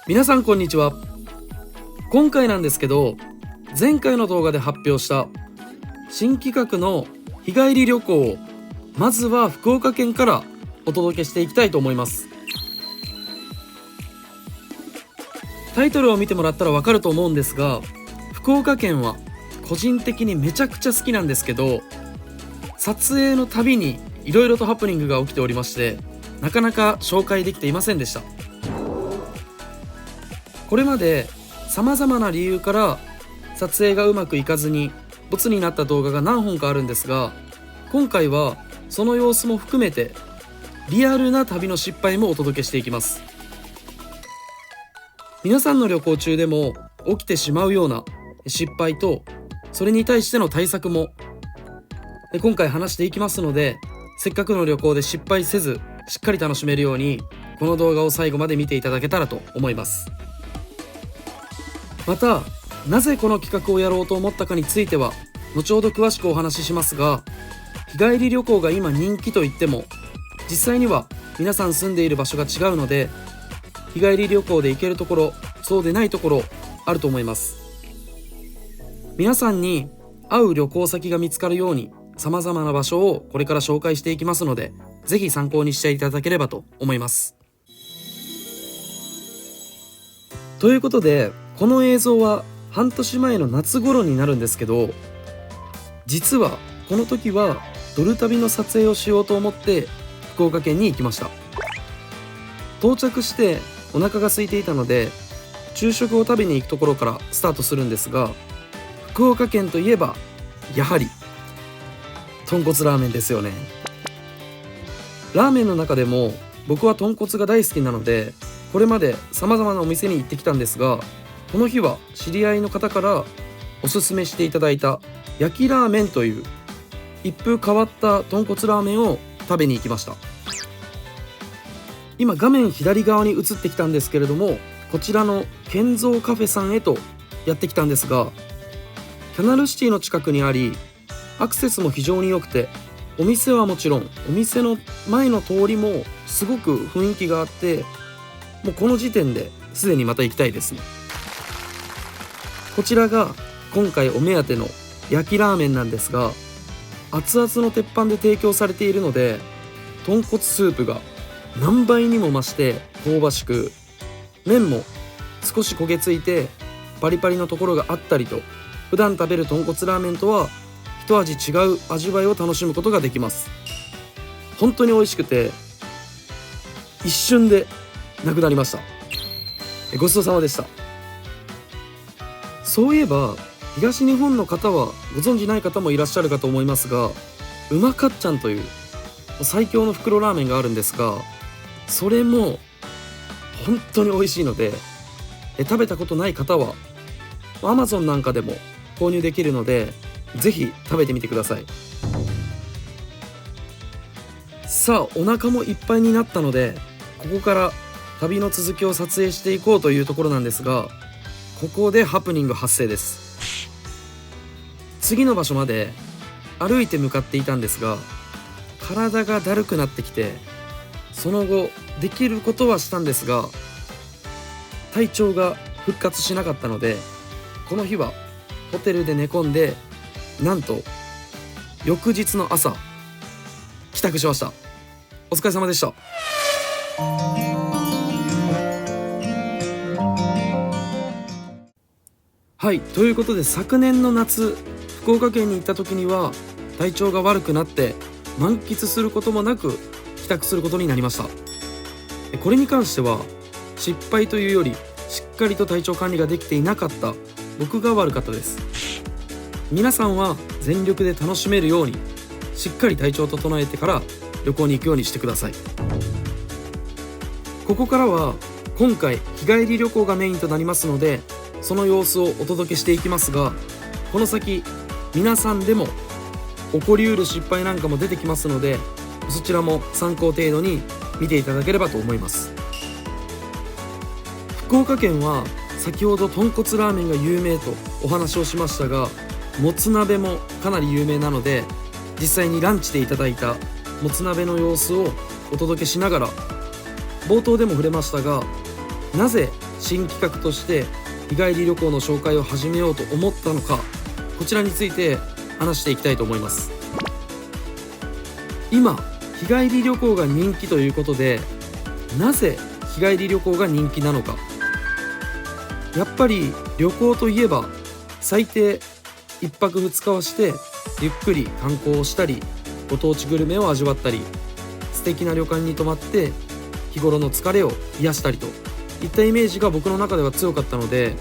皆さんこんにちは。今回なんですけど、前回の動画で発表した新企画の日帰り旅行をまずは福岡県からお届けしていきたいと思います。タイトルを見てもらったらわかると思うんですが、福岡県は個人的にめちゃくちゃ好きなんですけど、撮影のたびにいろいろとハプニングが起きておりまして、なかなか紹介できていませんでした。これまで様々な理由から撮影がうまくいかずにボツになった動画が何本かあるんですが、今回はその様子も含めてリアルな旅の失敗もお届けしていきます。皆さんの旅行中でも起きてしまうような失敗と、それに対しての対策も今回話していきますので、せっかくの旅行で失敗せずしっかり楽しめるようにこの動画を最後まで見ていただけたらと思います。また、なぜこの企画をやろうと思ったかについては後ほど詳しくお話ししますが、日帰り旅行が今人気といっても実際には皆さん住んでいる場所が違うので、日帰り旅行で行けるところ、そうでないところあると思います。皆さんに合う旅行先が見つかるように様々な場所をこれから紹介していきますので、ぜひ参考にしていただければと思います。ということで、この映像は半年前の夏頃になるんですけど、実はこの時はドル旅の撮影をしようと思って福岡県に行きました。到着してお腹が空いていたので昼食を食べに行くところからスタートするんですが、福岡県といえばやはり豚骨ラーメンですよね。ラーメンの中でも僕は豚骨が大好きなので、これまで様々なお店に行ってきたんですが、この日は知り合いの方からおすすめしていただいた焼きラーメンという一風変わった豚骨ラーメンを食べに行きました。今画面左側に映ってきたんですけれども、こちらの建造カフェさんへとやってきたんですが、キャナルシティの近くにありアクセスも非常に良くて、お店はもちろんお店の前の通りもすごく雰囲気があって、もうこの時点ですでにまた行きたいですね。こちらが今回お目当ての焼きラーメンなんですが、熱々の鉄板で提供されているので、豚骨スープが何倍にも増して香ばしく、麺も少し焦げついてパリパリのところがあったりと、普段食べる豚骨ラーメンとは一味違う味わいを楽しむことができます。本当に美味しくて一瞬でなくなりました。ごちそうさまでした。そういえば東日本の方はご存じない方もいらっしゃるかと思いますが、うまかっちゃんという最強の袋ラーメンがあるんですが、それも本当に美味しいので、食べたことない方は Amazon なんかでも購入できるので、ぜひ食べてみてください。さあ、お腹もいっぱいになったので、ここから旅の続きを撮影していこうというところなんですが、ここでハプニング発生です。次の場所まで歩いて向かっていたんですが、体がだるくなってきて、その後できることはしたんですが体調が復活しなかったので、この日はホテルで寝込んで、なんと翌日の朝帰宅しました。お疲れ様でした。はい、ということで昨年の夏福岡県に行った時には体調が悪くなって満喫することもなく帰宅することになりました。これに関しては失敗というより、しっかりと体調管理ができていなかった僕が悪かったです。皆さんは全力で楽しめるようにしっかり体調を整えてから旅行に行くようにしてください。ここからは今回日帰り旅行がメインとなりますので、その様子をお届けしていきますが、この先皆さんでも起こりうる失敗なんかも出てきますので、そちらも参考程度に見ていただければと思います。福岡県は先ほど豚骨ラーメンが有名とお話をしましたが、もつ鍋もかなり有名なので、実際にランチでいただいたもつ鍋の様子をお届けしながら、冒頭でも触れましたが、なぜ新企画として日帰り旅行の紹介を始めようと思ったのか、こちらについて話していきたいと思います。今日帰り旅行が人気ということで、なぜ日帰り旅行が人気なのか。やっぱり旅行といえば最低1泊2日はしてゆっくり観光をしたり、ご当地グルメを味わったり、素敵な旅館に泊まって日頃の疲れを癒したりといったイメージが僕の中では強かったので、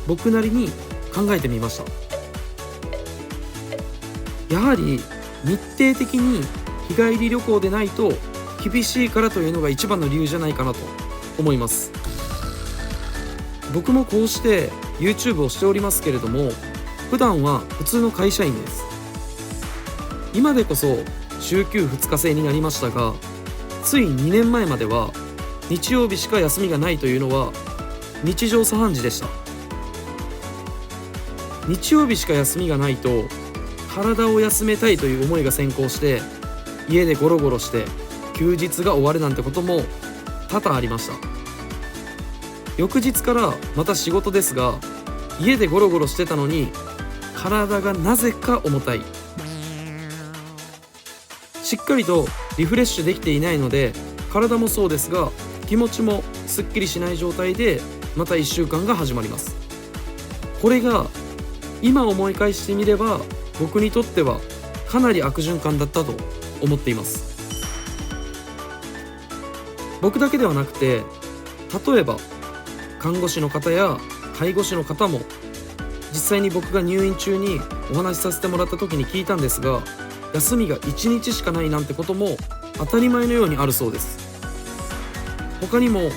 僕なりに考えてみました。やはり日程的に日帰り旅行でないと厳しいからというのが一番の理由じゃないかなと思います。僕もこうして YouTube をしておりますけれども、普段は普通の会社員です。今でこそ週休2日制になりましたが、つい2年前までは日曜日しか休みがないというのは日常茶飯事でした。日曜日しか休みがないと体を休めたいという思いが先行して、家でゴロゴロして休日が終わるなんてことも多々ありました。翌日からまた仕事ですが、家でゴロゴロしてたのに体がなぜか重たい、しっかりとリフレッシュできていないので、体もそうですが気持ちもすっきりしない状態でまた1週間が始まります。これが今思い返してみれば僕にとってはかなり悪循環だったと思っています。僕だけではなくて、例えば看護師の方や介護士の方も実際に僕が入院中にお話しさせてもらった時に聞いたんですが、休みが1日しかないなんてことも当たり前のようにあるそうです。他にも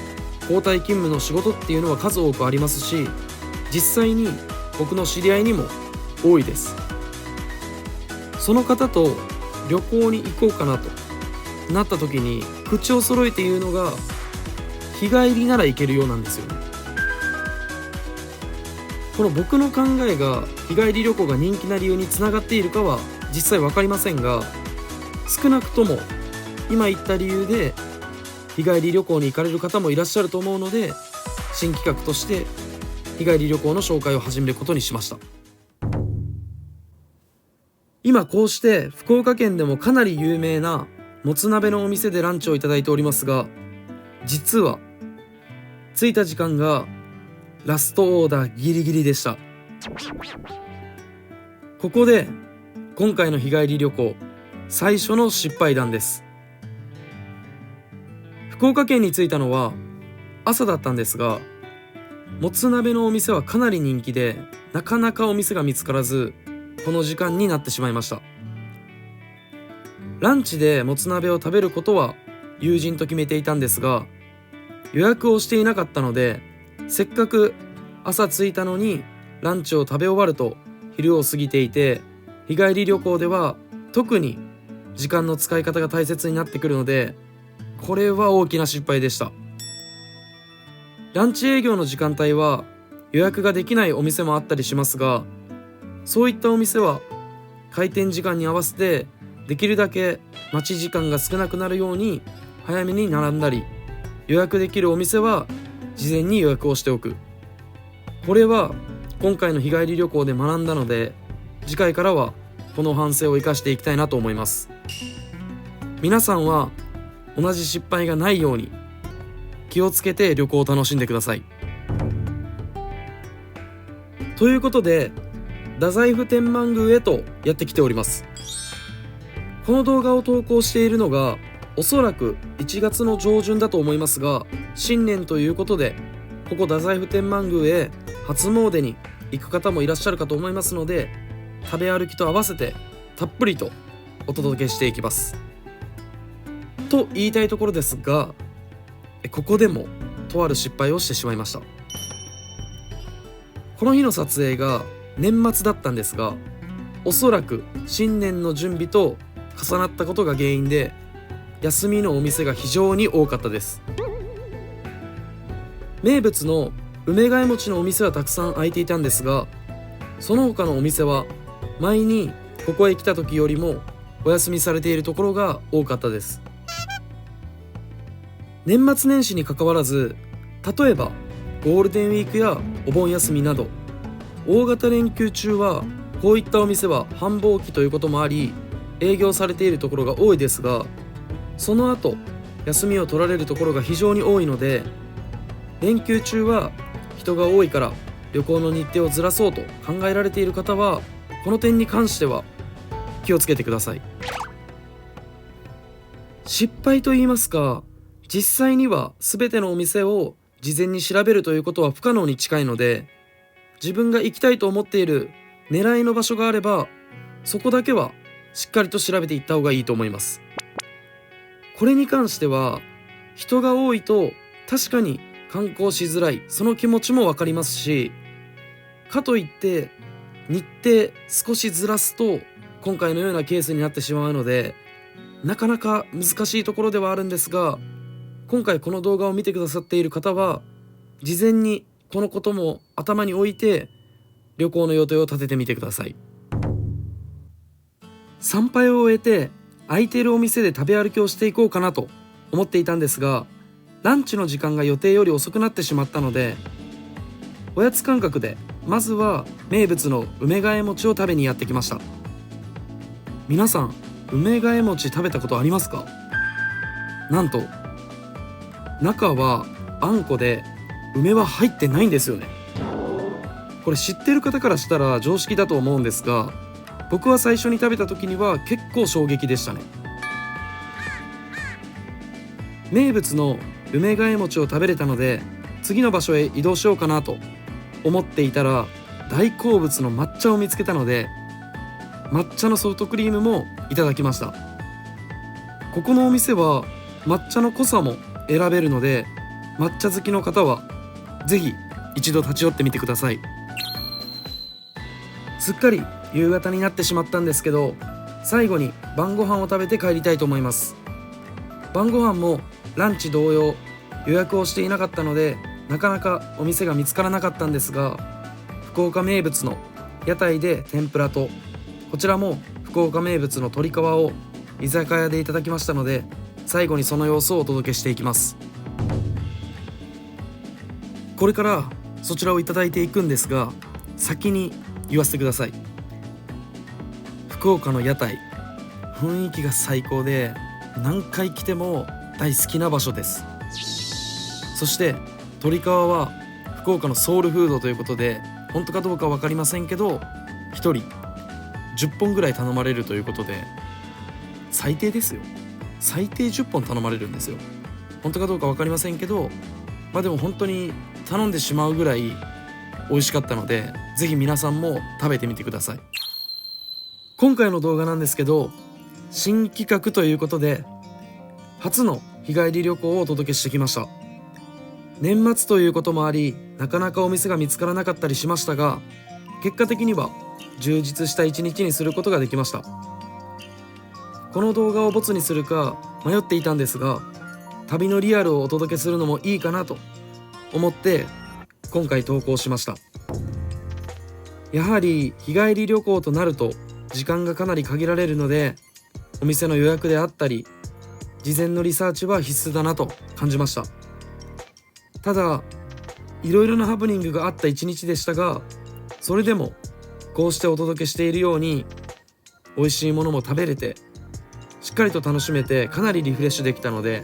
交代勤務の仕事っていうのは数多くありますし、実際に僕の知り合いにも多いです。その方と旅行に行こうかなとなった時に口を揃えて言うのが、日帰りなら行けるようなんですよね。この僕の考えが日帰り旅行が人気な理由につながっているかは実際分かりませんが、少なくとも今言った理由で日帰り旅行に行かれる方もいらっしゃると思うので、新企画として日帰り旅行の紹介を始めることにしました。今こうして福岡県でもかなり有名なもつ鍋のお店でランチをいただいておりますが、実は着いた時間がラストオーダーギリギリでした。ここで今回の日帰り旅行最初の失敗談です。福岡県に着いたのは朝だったんですが、もつ鍋のお店はかなり人気でなかなかお店が見つからず、この時間になってしまいました。ランチでもつ鍋を食べることは友人と決めていたんですが、予約をしていなかったので、せっかく朝着いたのにランチを食べ終わると昼を過ぎていて、日帰り旅行では特に時間の使い方が大切になってくるので、これは大きな失敗でした。ランチ営業の時間帯は予約ができないお店もあったりしますが、そういったお店は開店時間に合わせてできるだけ待ち時間が少なくなるように早めに並んだり、予約できるお店は事前に予約をしておく。これは今回の日帰り旅行で学んだので、次回からはこの反省を生かしていきたいなと思います。皆さんは同じ失敗がないように気をつけて旅行を楽しんでください。ということで、太宰府天満宮へとやってきております。この動画を投稿しているのがおそらく1月の上旬だと思いますが、新年ということでここ太宰府天満宮へ初詣に行く方もいらっしゃるかと思いますので、食べ歩きと合わせてたっぷりとお届けしていきますと言いたいところですが、ここでもとある失敗をしてしまいました。この日の撮影が年末だったんですが、おそらく新年の準備と重なったことが原因で休みのお店が非常に多かったです。名物の梅ヶ枝餅のお店はたくさん開いていたんですが、その他のお店は前にここへ来た時よりもお休みされているところが多かったです。年末年始に関わらず、例えばゴールデンウィークやお盆休みなど大型連休中はこういったお店は繁忙期ということもあり営業されているところが多いですが、その後休みを取られるところが非常に多いので、連休中は人が多いから旅行の日程をずらそうと考えられている方はこの点に関しては気をつけてください。失敗と言いますか、実際には全てのお店を事前に調べるということは不可能に近いので、自分が行きたいと思っている狙いの場所があればそこだけはしっかりと調べていった方がいいと思います。これに関しては人が多いと確かに観光しづらい、その気持ちもわかりますし、かといって日程少しずらすと今回のようなケースになってしまうので、なかなか難しいところではあるんですが、今回この動画を見てくださっている方は事前にこのことも頭に置いて旅行の予定を立ててみてください。参拝を終えて空いているお店で食べ歩きをしていこうかなと思っていたんですが、ランチの時間が予定より遅くなってしまったので、おやつ感覚でまずは名物の梅替え餅を食べにやってきました。皆さん梅替え餅食べたことありますか？なんと中はあんこで梅は入ってないんですよね。これ知ってる方からしたら常識だと思うんですが、僕は最初に食べた時には結構衝撃でしたね。名物の梅替え餅を食べれたので次の場所へ移動しようかなと思っていたら、大好物の抹茶を見つけたので抹茶のソフトクリームもいただきました。ここのお店は抹茶の濃さも選べるので、抹茶好きの方はぜひ一度立ち寄ってみてください。すっかり夕方になってしまったんですけど、最後に晩ご飯を食べて帰りたいと思います。晩ご飯もランチ同様予約をしていなかったのでなかなかお店が見つからなかったんですが、福岡名物の屋台で天ぷらと、こちらも福岡名物の鶏皮を居酒屋でいただきましたので、最後にその様子をお届けしていきます。これからそちらをいただいていくんですが、先に言わせてください。福岡の屋台、雰囲気が最高で何回来ても大好きな場所です。そして鶏皮は福岡のソウルフードということで、本当かどうか分かりませんけど1人10本ぐらい頼まれるということで、最低ですよ、最低10本頼まれるんですよ。本当かどうか分かりませんけど、でも本当に頼んでしまうぐらい美味しかったので、ぜひ皆さんも食べてみてください。今回の動画なんですけど、新企画ということで初の日帰り旅行をお届けしてきました。年末ということもあり、なかなかお店が見つからなかったりしましたが、結果的には充実した一日にすることができました。この動画をボツにするか迷っていたんですが、旅のリアルをお届けするのもいいかなと思って今回投稿しました。やはり日帰り旅行となると時間がかなり限られるので、お店の予約であったり事前のリサーチは必須だなと感じました。ただいろいろなハプニングがあった一日でしたが、それでもこうしてお届けしているように美味しいものも食べれてしっかりと楽しめて、かなりリフレッシュできたので、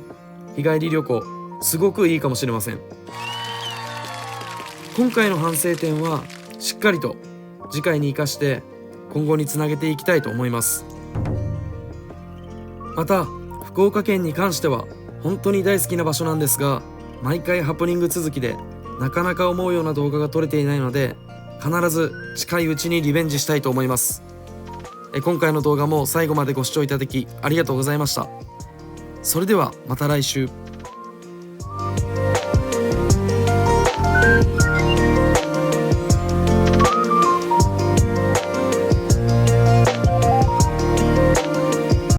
日帰り旅行すごくいいかもしれません。今回の反省点はしっかりと次回に生かして今後につなげていきたいと思います。また福岡県に関しては本当に大好きな場所なんですが、毎回ハプニング続きでなかなか思うような動画が撮れていないので、必ず近いうちにリベンジしたいと思います。今回の動画も最後までご視聴いただきありがとうございました。それではまた来週。